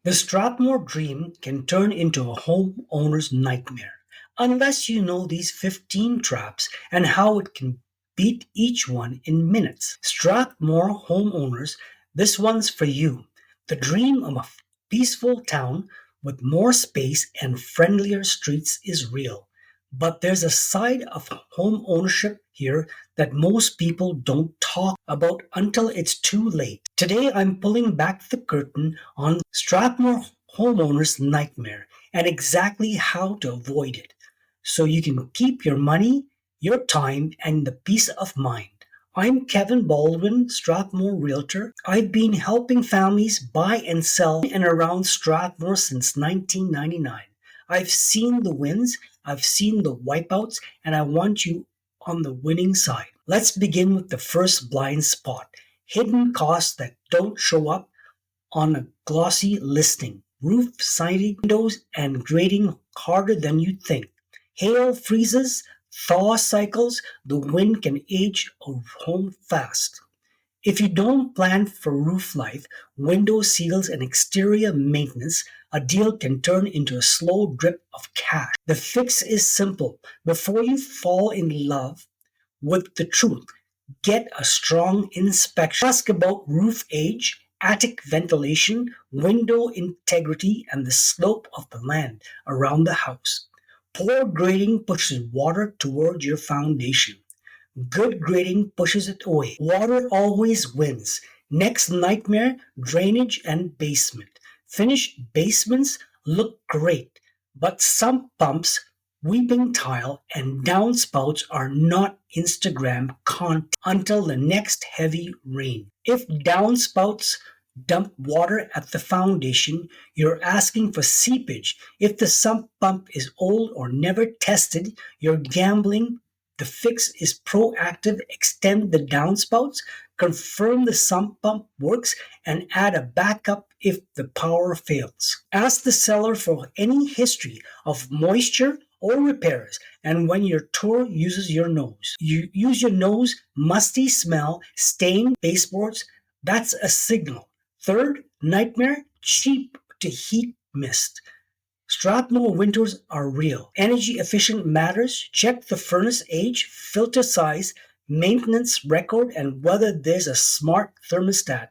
The Stratmore dream can turn into a homeowner's nightmare unless you know these 15 traps and how it can beat each one in minutes. Strathmore homeowners, this one's for you. The dream of a peaceful town with more space and friendlier streets is real. But there's a side of home ownership here that most people don't talk about until it's too late. Today, I'm pulling back the curtain on Strathmore homeowners' nightmare and exactly how to avoid it so you can keep your money, your time, and the peace of mind. I'm Kevin Baldwin, Strathmore Realtor. I've been helping families buy and sell in and around Strathmore since 1999. I've seen the wins, I've seen the wipeouts, and I want you on the winning side. Let's begin with the first blind spot: hidden costs that don't show up on a glossy listing. Roof siding, windows, and grading harder than you think. Hail freezes, thaw cycles, the wind can age a home fast. If you don't plan for roof life, window seals, and exterior maintenance, a deal can turn into a slow drip of cash. The fix is simple. Before you fall in love with the truth, get a strong inspection. Ask about roof age, attic ventilation, window integrity, and the slope of the land around the house. Poor grading pushes water toward your foundation. Good grading pushes it away. Water always wins. Next nightmare: drainage and basement. Finished basements look great, but sump pumps, weeping tile, and downspouts are not Instagram content until the next heavy rain. If downspouts dump water at the foundation, you're asking for seepage. If the sump pump is old or never tested, you're gambling. The fix is proactive. Extend the downspouts, confirm the sump pump works, and add a backup if the power fails. Ask the seller for any history of moisture or repairs, and when your tour uses your nose. You use your nose, musty smell, stained baseboards, that's a signal. Third nightmare: cheap to heat mist. Strathmore winters are real. Energy efficient matters. Check the furnace age, filter size, maintenance record, and whether there's a smart thermostat.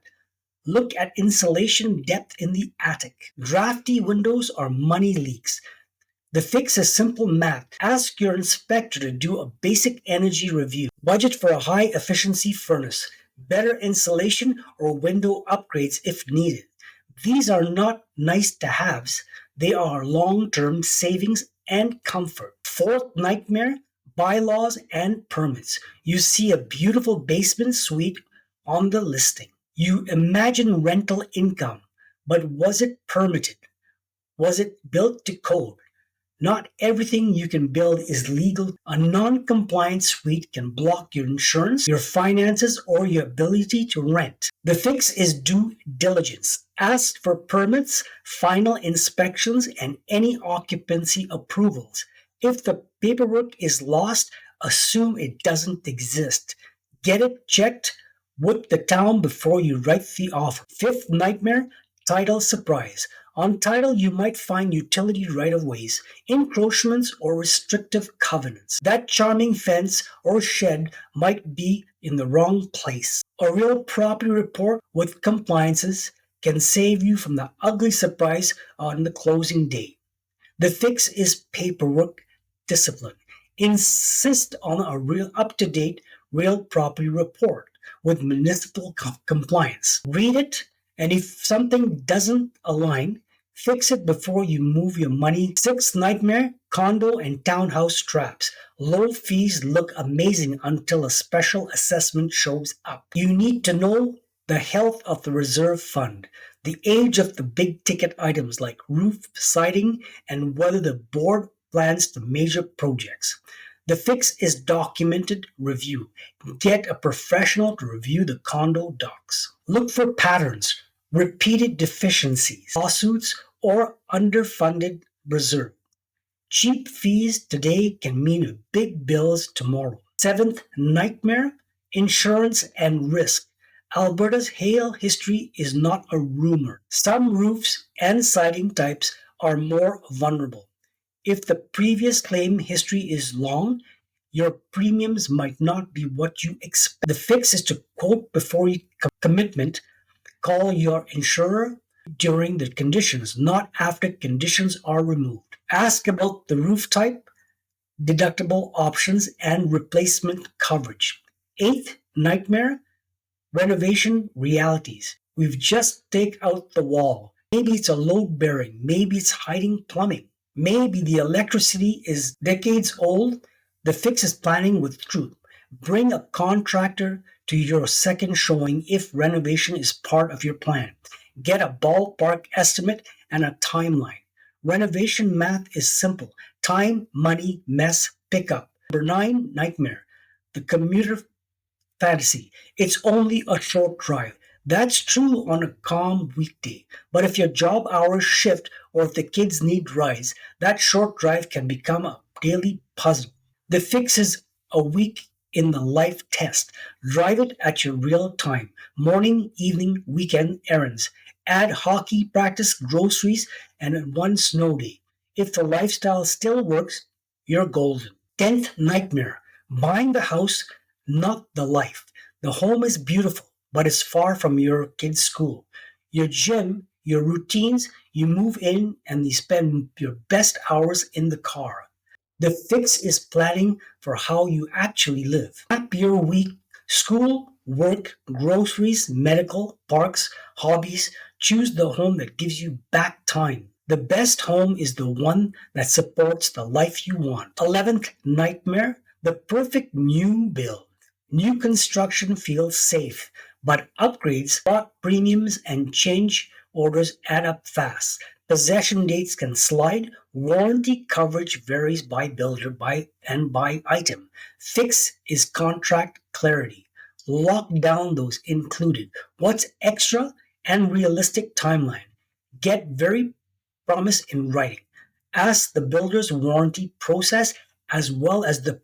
Look at insulation depth in the attic. Drafty windows are money leaks. The fix is simple math. Ask your inspector to do a basic energy review. Budget for a high efficiency furnace, better insulation, or window upgrades if needed. These are not nice to haves. They are long-term savings and comfort. Fourth nightmare: bylaws and permits. You see a beautiful basement suite on the listing. You imagine rental income, but was it permitted? Was it built to code? Not everything you can build is legal. A non-compliant suite can block your insurance, your finances, or your ability to rent. The fix is due diligence. Ask for permits, final inspections, and any occupancy approvals. If the paperwork is lost, assume it doesn't exist. Get it checked with the town before you write the offer. Fifth nightmare: title surprise. On title, you might find utility right-of-ways, encroachments, or restrictive covenants. That charming fence or shed might be in the wrong place. A real property report with compliances can save you from the ugly surprise on the closing day. The fix is paperwork discipline. Insist on a real up-to-date real property report with municipal compliance. Read it, and if something doesn't align, fix it before you move your money. Sixth nightmare: condo and townhouse traps. Low fees look amazing until a special assessment shows up. You need to know the health of the reserve fund, the age of the big ticket items like roof siding, and whether the board plans to major projects. The fix is documented review. Get a professional to review the condo docs. Look for patterns, repeated deficiencies, lawsuits, or underfunded reserve. Cheap fees today can mean big bills tomorrow. Seventh nightmare: insurance and risk. Alberta's hail history is not a rumor. Some roofs and siding types are more vulnerable. If the previous claim history is long, your premiums might not be what you expect. The fix is to quote before you commitment, call your insurer during the conditions, not after conditions are removed. Ask about the roof type, deductible options, and replacement coverage. Eighth nightmare, renovation realities. We've just take out the wall. Maybe it's a load bearing, maybe it's hiding plumbing. Maybe the electricity is decades old. The fix is planning with truth. Bring a contractor to your second showing if renovation is part of your plan. Get a ballpark estimate and a timeline. Renovation math is simple: time, money, mess, pickup. Number nine, nightmare. The commuter fantasy. It's only a short drive. That's true on a calm weekday. But if your job hours shift or if the kids need rides, that short drive can become a daily puzzle. The fix is a week in the life test. Drive it at your real time. Morning, evening, weekend errands. Add hockey practice, groceries, and one snow day. If the lifestyle still works, you're golden. 10th nightmare. Buying the house, not the life. The home is beautiful, but it's far from your kid's school, your gym, your routines. You move in and you spend your best hours in the car. The fix is planning for how you actually live. Map your week: school, work, groceries, medical, parks, hobbies. Choose the home that gives you back time. The best home is the one that supports the life you want. 11th nightmare, the perfect new build. New construction feels safe, but upgrades, bought premiums, and change orders add up fast. Possession dates can slide. Warranty coverage varies by builder and by item. Fix is contract clarity. Lock down those included, what's extra, and realistic timeline. Get very promise in writing. Ask the builder's warranty process as well as the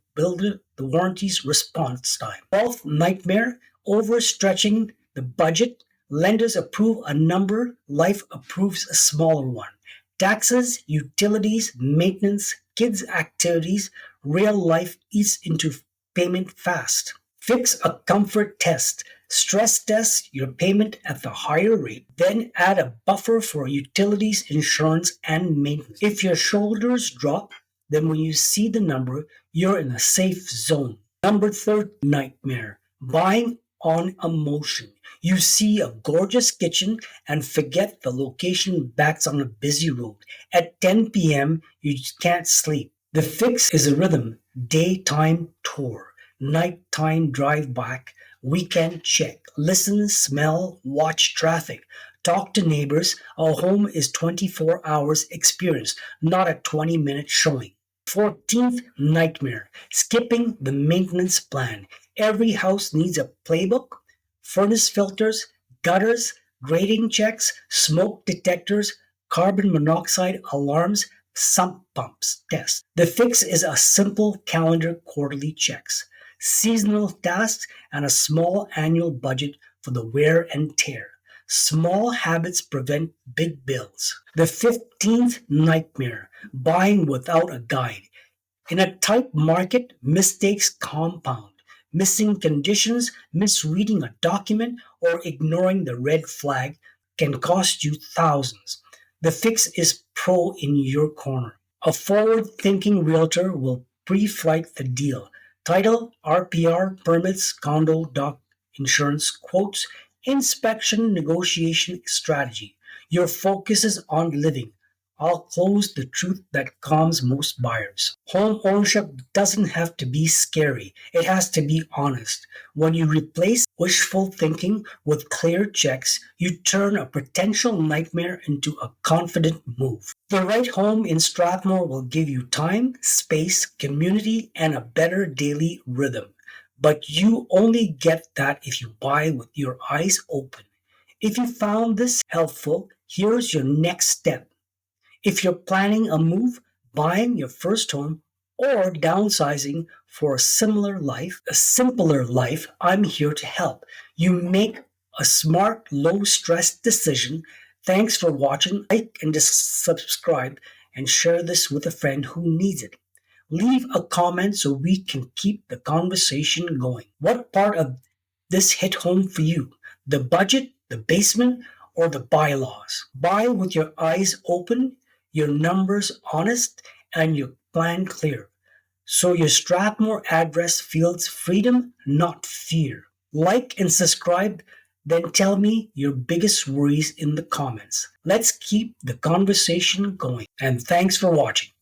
warranty's response time. 12th nightmare, overstretching the budget. Lenders approve a number, life approves a smaller one. Taxes, utilities, maintenance, kids' activities, real life eats into payment fast. Fix a comfort test. Stress test your payment at the higher rate. Then add a buffer for utilities, insurance, and maintenance. If your shoulders drop, then when you see the number, you're in a safe zone. Number 3, nightmare, buying on emotion. You see a gorgeous kitchen and forget the location backs on a busy road. At 10 p.m., you can't sleep. The fix is a rhythm: daytime tour, nighttime drive back, weekend check, listen, smell, watch traffic, talk to neighbors. A home is 24 hours experience, not a 20-minute showing. 14th nightmare, skipping the maintenance plan. Every house needs a playbook: furnace filters, gutters, grading checks, smoke detectors, carbon monoxide alarms, sump pumps test. The fix is a simple calendar quarterly checks, seasonal tasks, and a small annual budget for the wear and tear. Small habits prevent big bills. The 15th nightmare, buying without a guide. In a tight market, mistakes compound. Missing conditions, misreading a document, or ignoring the red flag can cost you thousands. The fix is pro in your corner. A forward-thinking realtor will pre-flight the deal. Title, RPR, permits, condo, doc, insurance, quotes, inspection, negotiation strategy. Your focus is on living. I'll close the truth that calms most buyers. Home ownership doesn't have to be scary. It has to be honest. When you replace wishful thinking with clear checks, you turn a potential nightmare into a confident move. The right home in Strathmore will give you time, space, community, and a better daily rhythm. But you only get that if you buy with your eyes open. If you found this helpful, here's your next step. If you're planning a move, buying your first home, or downsizing for a simpler life, I'm here to help. You make a smart, low-stress decision Thanks for watching. Like and just subscribe and share this with a friend who needs it. Leave a comment so we can keep the conversation going. What part of this hit home for you? The budget, the basement, or the bylaws? Buy with your eyes open, your numbers honest, and your plan clear. So your Stratmore address feels freedom, not fear. Like and subscribe, then tell me your biggest worries in the comments. Let's keep the conversation going. And thanks for watching.